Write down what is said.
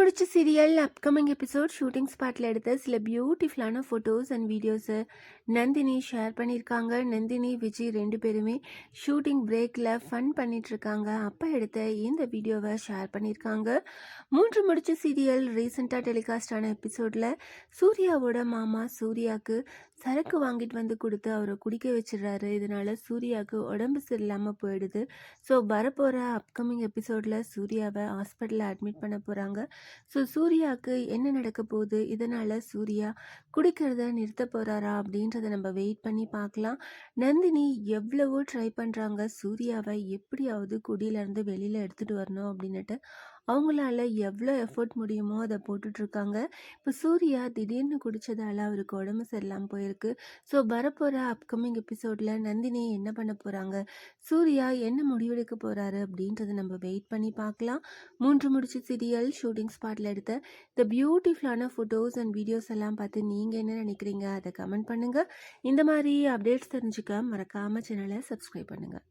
முடிச்ச serial upcoming episode shooting ஸ்பாட்டில் எடுத்த சில பியூட்டிஃபுல்லான ஃபோட்டோஸ் அண்ட் வீடியோஸை நந்தினி ஷேர் பண்ணியிருக்காங்க. நந்தினி விஜய் 2 பேருமே ஷூட்டிங் பிரேக்கில் ஃபன் பண்ணிகிட்ருக்காங்க. அப்போ எடுத்த இந்த வீடியோவை ஷேர் பண்ணியிருக்காங்க. 3 முடிச்ச சீரியல் ரீசெண்டாக டெலிகாஸ்ட் ஆன எபிசோடில் சூர்யாவோட மாமா சூர்யாவுக்கு சரக்கு வாங்கிட்டு வந்து கொடுத்து அவரை குடிக்க வச்சிடுறாரு. இதனால் சூர்யாவுக்கு உடம்பு சரியில்லாமல் போயிடுது. ஸோ வரப்போகிற அப்கமிங் எபிசோடில் சூர்யாவை ஹாஸ்பிட்டலில் அட்மிட் பண்ண போகிறாங்க. ஸோ சூர்யாவுக்கு என்ன நடக்க போகுது, இதனால் சூர்யா குடிக்கிறத நிறுத்த போகிறாரா அப்படின்றத நம்ம வெயிட் பண்ணி பார்க்கலாம். நந்தினி எவ்வளவோ ட்ரை பண்ணுறாங்க சூர்யாவை எப்படியாவது குடியிலேருந்து வெளியில் எடுத்துகிட்டு வரணும் அப்படின்னுட்டு. அவங்களால எவ்வளோ எஃபர்ட் முடியுமோ அதை போட்டுட்ருக்காங்க. இப்போ சூர்யா திடீர்னு குடித்ததால் அவருக்கு உடம்பு சரியில்லாமல் போயிருக்கு. ஸோ வரப்போகிற அப்கமிங் எபிசோடில் நந்தினி என்ன பண்ண போகிறாங்க, சூர்யா என்ன முடிவெடுக்க போகிறாரு அப்படின்றத நம்ம வெயிட் பண்ணி பார்க்கலாம். 3 முடிச்சு சீரியல் ஷூட்டிங் ஸ்பாட்டில் எடுத்த இந்த பியூட்டிஃபுல்லான ஃபோட்டோஸ் அண்ட் வீடியோஸ் எல்லாம் பார்த்து நீங்கள் என்ன நினைக்கிறீங்க, அதை கமெண்ட் பண்ணுங்கள். இந்த மாதிரி அப்டேட்ஸ் தெரிஞ்சுக்க மறக்காமல் சேனலை சப்ஸ்கிரைப் பண்ணுங்கள்.